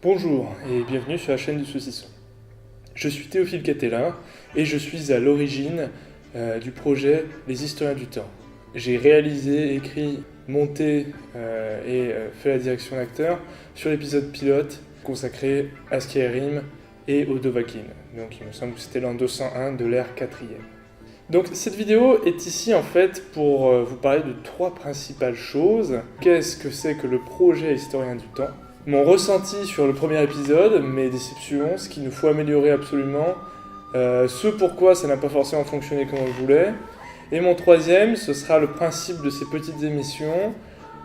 Bonjour et bienvenue sur la chaîne du Saucisson. Je suis Théophile Catella et je suis à l'origine du projet Les Historiens du Temps. J'ai réalisé, écrit, monté et fait la direction d'acteur sur l'épisode pilote consacré à Skyrim et au Dovahkiin. Donc il me semble que c'était l'an 201 de l'ère 4e. Donc cette vidéo est ici en fait pour vous parler de trois principales choses. Qu'est-ce que c'est que le projet Historien du Temps ? Mon ressenti sur le premier épisode, mes déceptions, ce qu'il nous faut améliorer absolument, ce pourquoi ça n'a pas forcément fonctionné comme on le voulait. Et mon troisième, ce sera le principe de ces petites émissions,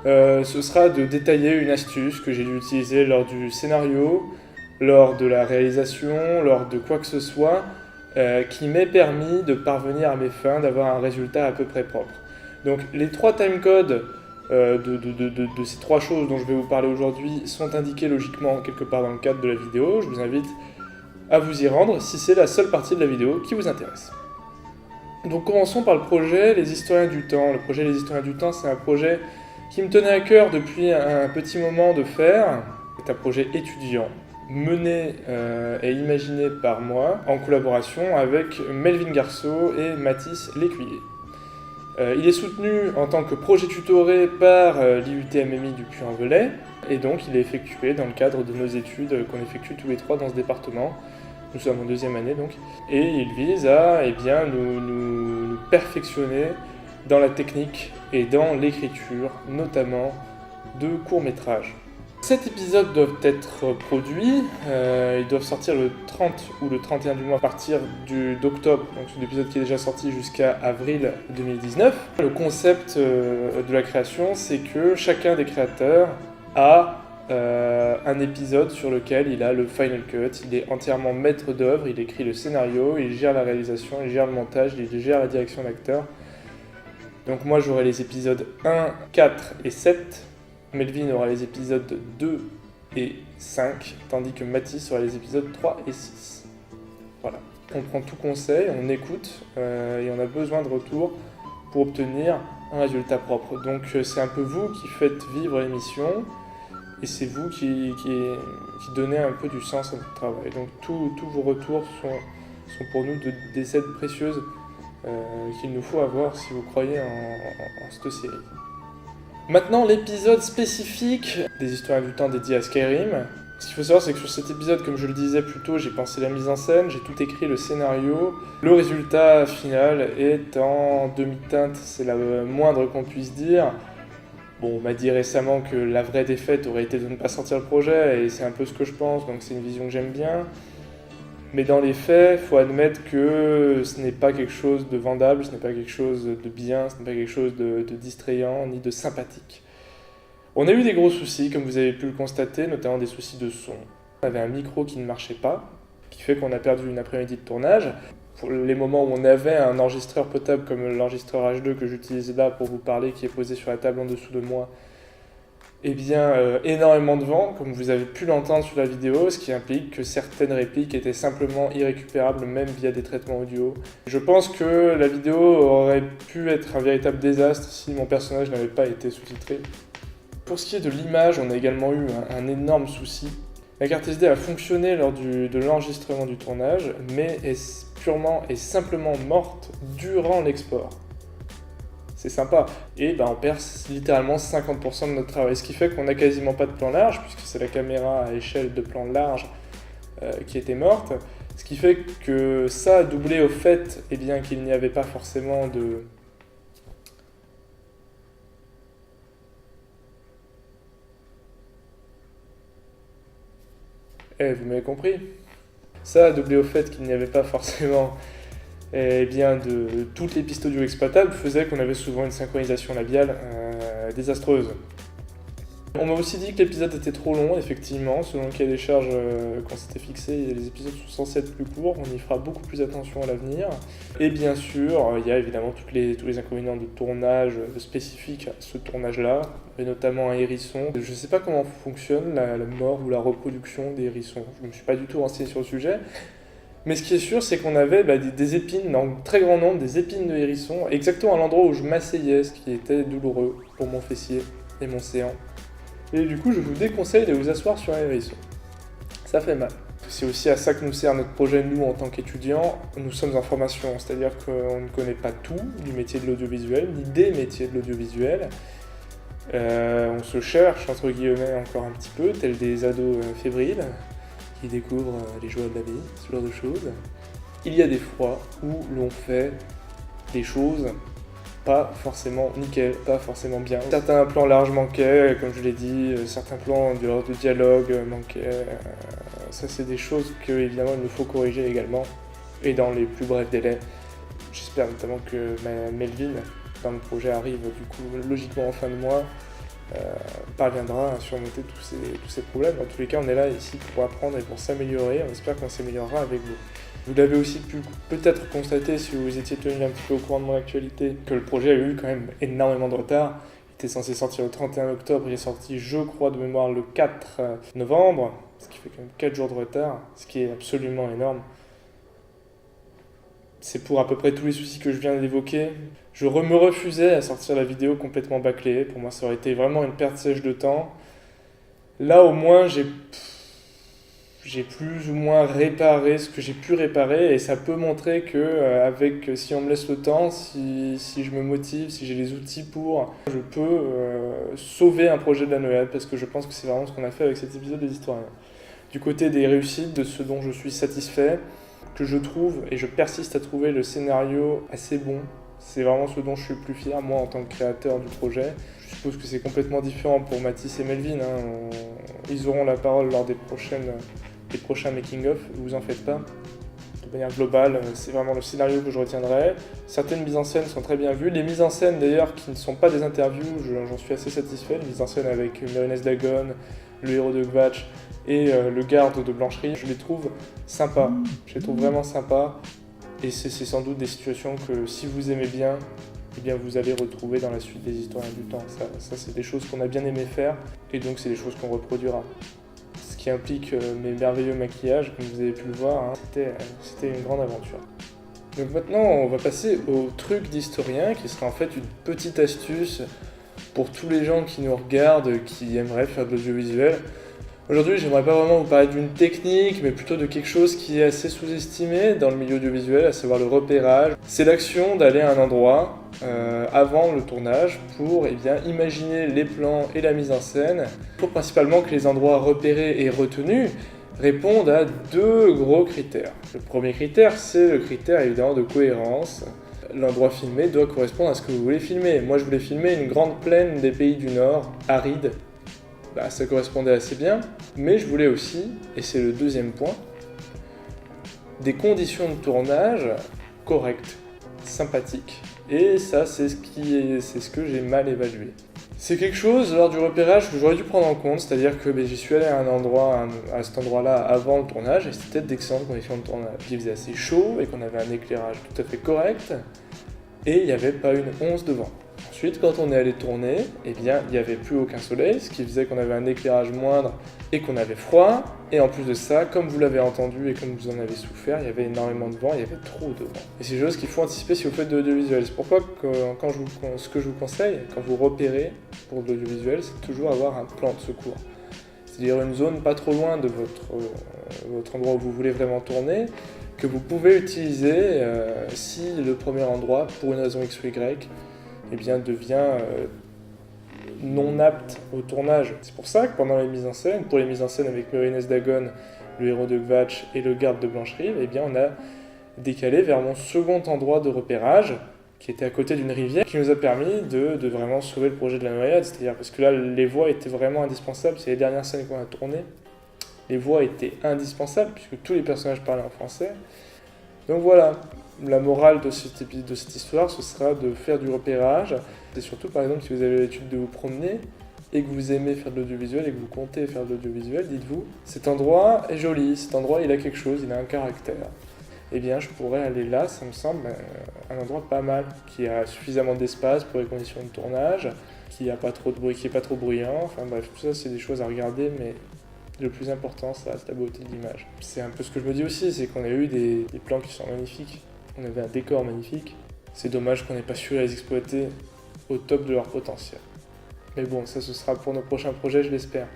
ce sera de détailler une astuce que j'ai dû utiliser lors du scénario, lors de la réalisation, lors de quoi que ce soit, qui m'ait permis de parvenir à mes fins, d'avoir un résultat à peu près propre. Donc les trois timecodes de ces trois choses dont je vais vous parler aujourd'hui sont indiquées logiquement quelque part dans le cadre de la vidéo. Je vous invite à vous y rendre si c'est la seule partie de la vidéo qui vous intéresse. Donc commençons par le projet Les Historiens du Temps. Le projet Les Historiens du Temps, c'est un projet qui me tenait à cœur depuis un petit moment de faire. C'est un projet étudiant, mené et imaginé par moi, en collaboration avec Melvin Garceau et Mathis Lécuyer. Il est soutenu en tant que projet tutoré par l'IUT-MMI du Puy-en-Velay, et donc il est effectué dans le cadre de nos études qu'on effectue tous les trois dans ce département. Nous sommes en deuxième année donc, et il vise à nous perfectionner dans la technique et dans l'écriture, notamment de courts-métrages. 7 épisodes doivent être produits, ils doivent sortir le 30 ou le 31 du mois à partir d'octobre, donc c'est un épisode qui est déjà sorti jusqu'à avril 2019. Le concept de la création, c'est que chacun des créateurs a un épisode sur lequel il a le final cut, il est entièrement maître d'œuvre, il écrit le scénario, il gère la réalisation, il gère le montage, il gère la direction d'acteur. Donc moi j'aurai les épisodes 1, 4 et 7. Melvin aura les épisodes 2 et 5, tandis que Mathis aura les épisodes 3 et 6. Voilà. On prend tout conseil, on écoute, et on a besoin de retour pour obtenir un résultat propre. Donc c'est un peu vous qui faites vivre l'émission, et c'est vous qui donnez un peu du sens à notre travail. Donc tous vos retours sont pour nous des aides précieuses qu'il nous faut avoir si vous croyez en cette série. Maintenant, l'épisode spécifique des Historiens du Temps dédié à Skyrim. Ce qu'il faut savoir, c'est que sur cet épisode, comme je le disais plus tôt, j'ai pensé la mise en scène, j'ai tout écrit, le scénario. Le résultat final est en demi-teinte, c'est la moindre qu'on puisse dire. Bon, on m'a dit récemment que la vraie défaite aurait été de ne pas sortir le projet, et c'est un peu ce que je pense, donc c'est une vision que j'aime bien. Mais dans les faits, il faut admettre que ce n'est pas quelque chose de vendable, ce n'est pas quelque chose de bien, ce n'est pas quelque chose de distrayant, ni de sympathique. On a eu des gros soucis, comme vous avez pu le constater, notamment des soucis de son. On avait un micro qui ne marchait pas, qui fait qu'on a perdu une après-midi de tournage. Pour les moments où on avait un enregistreur potable comme l'enregistreur H2 que j'utilise là pour vous parler, qui est posé sur la table en dessous de moi, eh bien, énormément de vent, comme vous avez pu l'entendre sur la vidéo, ce qui implique que certaines répliques étaient simplement irrécupérables, même via des traitements audio. Je pense que la vidéo aurait pu être un véritable désastre si mon personnage n'avait pas été sous-titré. Pour ce qui est de l'image, on a également eu un énorme souci. La carte SD a fonctionné lors de l'enregistrement du tournage, mais est purement et simplement morte durant l'export. C'est sympa. Et on perd littéralement 50% de notre travail. Ce qui fait qu'on n'a quasiment pas de plan large, puisque c'est la caméra à échelle de plan large qui était morte. Ce qui fait que ça, doublé au fait qu'il n'y avait pas forcément de... vous m'avez compris. Ça, doublé au fait qu'il n'y avait pas forcément... de toutes les pistes audio exploitables faisait qu'on avait souvent une synchronisation labiale désastreuse. On m'a aussi dit que l'épisode était trop long, effectivement, selon le cahier des charges qu'on s'était fixé, les épisodes sont censés être plus courts, on y fera beaucoup plus attention à l'avenir. Et bien sûr, il y a évidemment tous les inconvénients de tournage spécifiques à ce tournage-là, et notamment un hérisson. Je ne sais pas comment fonctionne la mort ou la reproduction des hérissons, je ne me suis pas du tout renseigné sur le sujet. Mais ce qui est sûr, c'est qu'on avait des épines, dans très grand nombre, des épines de hérisson, exactement à l'endroit où je m'asseyais, ce qui était douloureux pour mon fessier et mon séant. Et du coup, je vous déconseille de vous asseoir sur un hérisson. ça fait mal. C'est aussi à ça que nous sert notre projet, nous, en tant qu'étudiants. Nous sommes en formation, c'est-à-dire qu'on ne connaît pas tout du métier de l'audiovisuel, ni des métiers de l'audiovisuel. On se cherche, entre guillemets, encore un petit peu, tels des ados fébriles qui découvrent les joies de la vie, ce genre de choses. Il y a des fois où l'on fait des choses pas forcément nickel, pas forcément bien. Certains plans larges manquaient, comme je l'ai dit, certains plans de dialogue manquaient. Ça, c'est des choses que, évidemment, il nous faut corriger également, et dans les plus brefs délais. J'espère notamment que Melvin, dans le projet, arrive du coup logiquement en fin de mois, parviendra à surmonter tous ces problèmes. Dans tous les cas, on est là ici pour apprendre et pour s'améliorer. On espère qu'on s'améliorera avec vous. Vous l'avez aussi pu peut-être constater si vous étiez tenu un petit peu au courant de mon actualité, que le projet a eu quand même énormément de retard. Il était censé sortir le 31 octobre, il est sorti, je crois, de mémoire le 4 novembre, ce qui fait quand même 4 jours de retard, ce qui est absolument énorme. C'est pour à peu près tous les soucis que je viens d'évoquer. Je me refusais à sortir la vidéo complètement bâclée. Pour moi, ça aurait été vraiment une perte sèche de temps. Là, au moins, j'ai plus ou moins réparé ce que j'ai pu réparer, et ça peut montrer que si on me laisse le temps, si je me motive, si j'ai les outils pour, je peux sauver un projet de la Noël, parce que je pense que c'est vraiment ce qu'on a fait avec cet épisode des Historiens. Du côté des réussites, de ce dont je suis satisfait, que je trouve, et je persiste à trouver le scénario assez bon, c'est vraiment ce dont je suis le plus fier, moi, en tant que créateur du projet. Je suppose que c'est complètement différent pour Mathis et Melvin, ils auront la parole lors des prochains making-of, vous en faites pas. De manière globale, c'est vraiment le scénario que je retiendrai. Certaines mises en scène sont très bien vues. Les mises en scène d'ailleurs qui ne sont pas des interviews, j'en suis assez satisfait. Les mises en scène avec Mérines Dagon, le héros de Gvatch et le garde de Blancherie, je les trouve sympas. Je les trouve vraiment sympas. Et c'est sans doute des situations que si vous aimez bien, eh bien vous allez retrouver dans la suite des Historiens du temps. Ça c'est des choses qu'on a bien aimé faire, et donc c'est des choses qu'on reproduira. Ce qui implique mes merveilleux maquillages, comme vous avez pu le voir, c'était une grande aventure. Donc maintenant, on va passer au truc d'historien, qui sera en fait une petite astuce pour tous les gens qui nous regardent, qui aimeraient faire de l'audiovisuel. Aujourd'hui, j'aimerais pas vraiment vous parler d'une technique, mais plutôt de quelque chose qui est assez sous-estimé dans le milieu audiovisuel, à savoir le repérage. C'est l'action d'aller à un endroit avant le tournage pour imaginer les plans et la mise en scène. Il faut principalement que les endroits repérés et retenus répondent à 2 gros critères. Le premier critère, c'est le critère évidemment de cohérence. L'endroit filmé doit correspondre à ce que vous voulez filmer. Moi, je voulais filmer une grande plaine des pays du Nord, aride. Ça correspondait assez bien, mais je voulais aussi, et c'est le deuxième point, des conditions de tournage correctes, sympathiques. Et ça, c'est ce que j'ai mal évalué. C'est quelque chose, lors du repérage, que j'aurais dû prendre en compte, c'est-à-dire que j'y suis allé à cet endroit-là avant le tournage, et c'était d'excellentes conditions de tournage. Il faisait assez chaud, et qu'on avait un éclairage tout à fait correct, et il n'y avait pas une once de vent. Ensuite, quand on est allé tourner, il n'y avait plus aucun soleil, ce qui faisait qu'on avait un éclairage moindre et qu'on avait froid. Et en plus de ça, comme vous l'avez entendu et comme vous en avez souffert, il y avait énormément de vent, il y avait trop de vent. Et c'est des choses qu'il faut anticiper si vous faites de l'audiovisuel. C'est pourquoi ce que je vous conseille, quand vous repérez pour de l'audiovisuel, c'est toujours avoir un plan de secours. C'est-à-dire une zone pas trop loin de votre endroit où vous voulez vraiment tourner, que vous pouvez utiliser si le premier endroit, pour une raison X ou Y, devient non apte au tournage. C'est pour ça que pendant les mises en scène, pour les mises en scène avec Mérines Dagon, le héros de Gvatch et le garde de Blancherie, on a décalé vers mon second endroit de repérage, qui était à côté d'une rivière, qui nous a permis de vraiment sauver le projet de la noyade. C'est-à-dire parce que là, les voix étaient vraiment indispensables. C'est les dernières scènes qu'on a tournées. Les voix étaient indispensables, puisque tous les personnages parlaient en français. Donc voilà. La morale de cette histoire, ce sera de faire du repérage. Et surtout, par exemple, si vous avez l'habitude de vous promener et que vous aimez faire de l'audiovisuel et que vous comptez faire de l'audiovisuel, dites-vous, cet endroit est joli, cet endroit il a quelque chose, il a un caractère. Je pourrais aller là, ça me semble un endroit pas mal, qui a suffisamment d'espace pour les conditions de tournage, qui n'a pas trop de bruit, qui n'est pas trop bruyant. Enfin bref, tout ça c'est des choses à regarder, mais le plus important, ça reste la beauté de l'image. C'est un peu ce que je me dis aussi, c'est qu'on a eu des plans qui sont magnifiques. On avait un décor magnifique. C'est dommage qu'on n'ait pas su les exploiter au top de leur potentiel. Mais bon, ça ce sera pour nos prochains projets, je l'espère.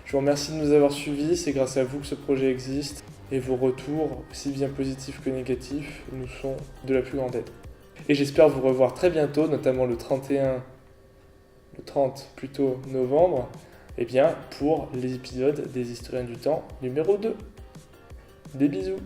Je vous remercie de nous avoir suivis, c'est grâce à vous que ce projet existe et vos retours, aussi bien positifs que négatifs, nous sont de la plus grande aide. Et j'espère vous revoir très bientôt, notamment le 30 plutôt novembre, pour les épisodes des Historiens du Temps numéro 2. Des bisous!